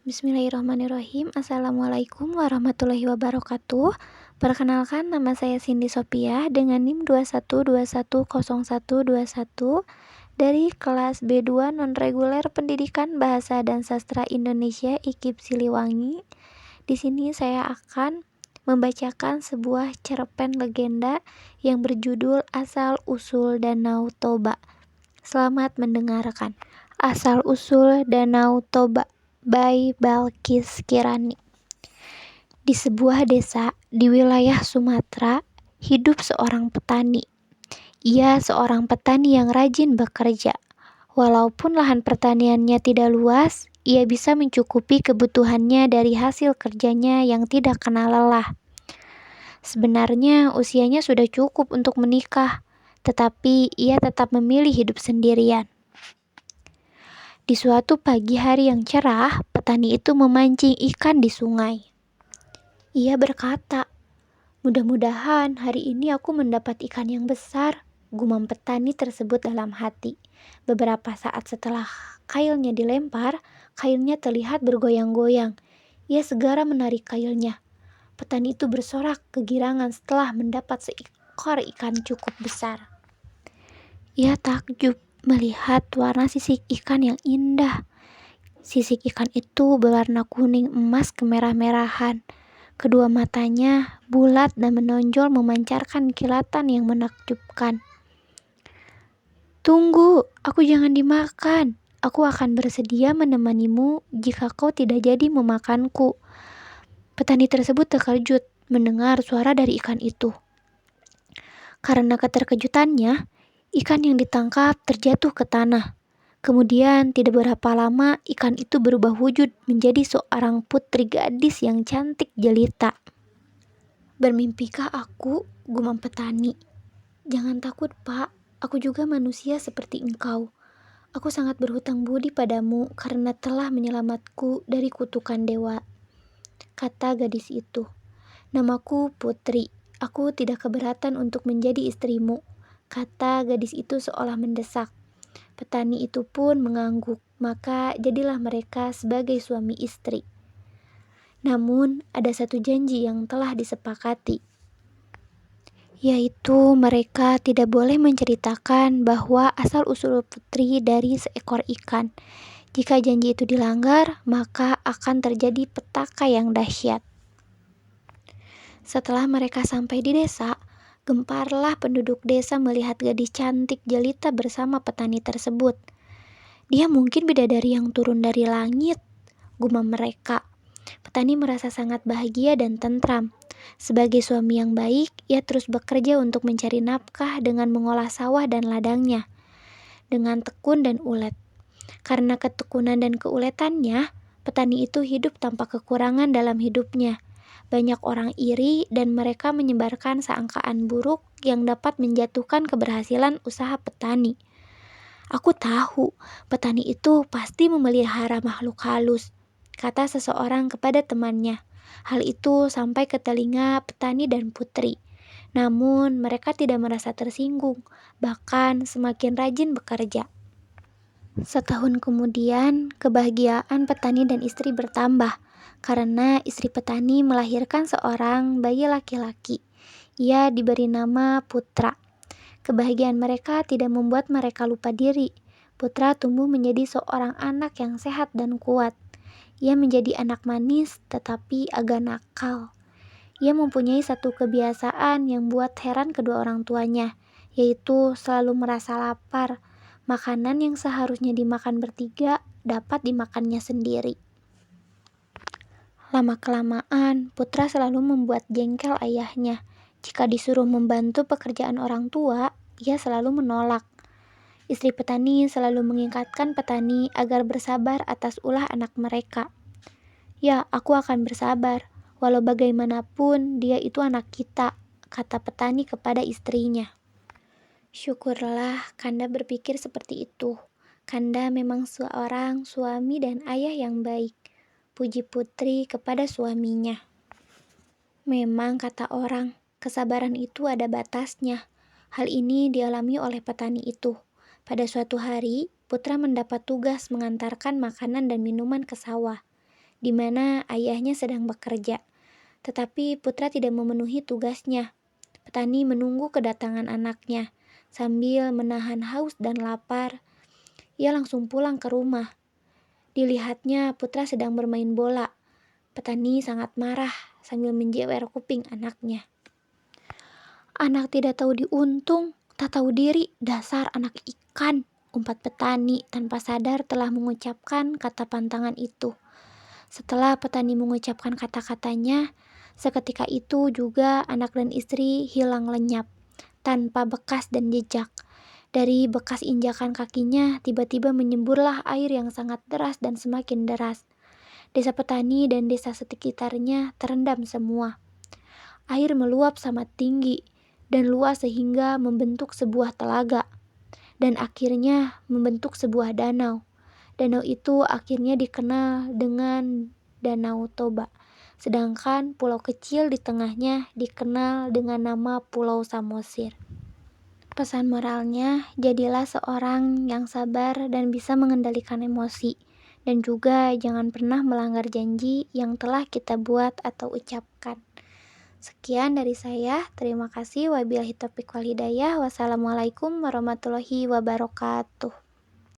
Bismillahirrahmanirrahim. Assalamualaikum warahmatullahi wabarakatuh. Perkenalkan, nama saya Cindy Sophia dengan NIM 21210121 dari kelas B2 Non-Reguler Pendidikan Bahasa dan Sastra Indonesia IKIP Siliwangi. Di sini saya akan membacakan sebuah cerpen legenda yang berjudul Asal-Usul Danau Toba. Selamat mendengarkan. Asal-Usul Danau Toba by Balkis Kirani. Di sebuah desa di wilayah Sumatera, hidup seorang petani. Ia seorang petani yang rajin bekerja. Walaupun lahan pertaniannya tidak luas, ia bisa mencukupi kebutuhannya dari hasil kerjanya yang tidak kenal lelah. Sebenarnya usianya sudah cukup untuk menikah, tetapi ia tetap memilih hidup sendirian. Di suatu pagi hari yang cerah, petani itu memancing ikan di sungai. Ia berkata, "Mudah-mudahan hari ini aku mendapat ikan yang besar," gumam petani tersebut dalam hati. Beberapa saat setelah kailnya dilempar, kailnya terlihat bergoyang-goyang. Ia segera menarik kailnya. Petani itu bersorak kegirangan setelah mendapat seekor ikan cukup besar. Ia takjub melihat warna sisik ikan yang indah. Sisik ikan itu berwarna kuning emas kemerah-merahan. Kedua matanya bulat dan menonjol memancarkan kilatan yang menakjubkan. "Tunggu, aku jangan dimakan. Aku akan bersedia menemanimu jika kau tidak jadi memakanku." Petani tersebut terkejut mendengar suara dari ikan itu. Karena keterkejutannya, ikan yang ditangkap terjatuh ke tanah. Kemudian tidak berapa lama ikan itu berubah wujud menjadi seorang putri gadis yang cantik jelita. "Bermimpikah aku?" gumam petani. "Jangan takut, Pak. Aku juga manusia seperti engkau. Aku sangat berhutang budi padamu karena telah menyelamatku dari kutukan dewa," kata gadis itu. "Namaku Putri. Aku tidak keberatan untuk menjadi istrimu," kata gadis itu seolah mendesak. Petani itu pun mengangguk, maka jadilah mereka sebagai suami istri. Namun, ada satu janji yang telah disepakati, yaitu mereka tidak boleh menceritakan bahwa asal-usul putri dari seekor ikan. Jika janji itu dilanggar, maka akan terjadi petaka yang dahsyat. Setelah mereka sampai di desa, gemparlah penduduk desa melihat gadis cantik jelita bersama petani tersebut. "Dia mungkin bidadari yang turun dari langit," gumam mereka. Petani merasa sangat bahagia dan tentram. Sebagai suami yang baik, ia terus bekerja untuk mencari nafkah dengan mengolah sawah dan ladangnya dengan tekun dan ulet. Karena ketekunan dan keuletannya, petani itu hidup tanpa kekurangan dalam hidupnya. Banyak orang iri dan mereka menyebarkan sangkaan buruk yang dapat menjatuhkan keberhasilan usaha petani. "Aku tahu, petani itu pasti memelihara makhluk halus," kata seseorang kepada temannya. Hal itu sampai ke telinga petani dan putri. Namun mereka tidak merasa tersinggung, bahkan semakin rajin bekerja. Setahun kemudian, kebahagiaan petani dan istri bertambah karena istri petani melahirkan seorang bayi laki-laki. Ia diberi nama Putra. Kebahagiaan mereka tidak membuat mereka lupa diri. Putra tumbuh menjadi seorang anak yang sehat dan kuat. Ia menjadi anak manis tetapi agak nakal. Ia mempunyai satu kebiasaan yang buat heran kedua orang tuanya, yaitu selalu merasa lapar. Makanan yang seharusnya dimakan bertiga dapat dimakannya sendiri. Lama-kelamaan, Putra selalu membuat jengkel ayahnya. Jika disuruh membantu pekerjaan orang tua, ia selalu menolak. Istri petani selalu mengingatkan petani agar bersabar atas ulah anak mereka. "Ya, aku akan bersabar. Walau bagaimanapun, dia itu anak kita," kata petani kepada istrinya. "Syukurlah Kanda berpikir seperti itu. Kanda memang seorang suami dan ayah yang baik," puji Putri kepada suaminya. Memang kata orang, kesabaran itu ada batasnya. Hal ini dialami oleh petani itu. Pada suatu hari, Putra mendapat tugas mengantarkan makanan dan minuman ke sawah. di mana ayahnya sedang bekerja. Tetapi putra tidak memenuhi tugasnya. Petani menunggu kedatangan anaknya. Sambil menahan haus dan lapar, ia langsung pulang ke rumah. Dilihatnya putra sedang bermain bola. Petani sangat marah sambil menjewer kuping anaknya. "Anak tidak tahu diuntung, tak tahu diri, dasar anak ikan," umpat petani tanpa sadar telah mengucapkan kata pantangan itu. Setelah petani mengucapkan kata-katanya, seketika itu juga anak dan istri hilang lenyap, tanpa bekas dan jejak. Dari bekas injakan kakinya, tiba-tiba menyemburlah air yang sangat deras dan semakin deras. Desa petani dan desa sekitarnya terendam semua. Air meluap sangat tinggi dan luas sehingga membentuk sebuah telaga, dan akhirnya membentuk sebuah danau. Danau itu akhirnya dikenal dengan Danau Toba, sedangkan pulau kecil di tengahnya dikenal dengan nama Pulau Samosir. Pesan moralnya, jadilah seorang yang sabar dan bisa mengendalikan emosi, dan juga jangan pernah melanggar janji yang telah kita buat atau ucapkan. Sekian dari saya, terima kasih. Wabillahi taufiq wal hidayah. Wassalamualaikum warahmatullahi wabarakatuh.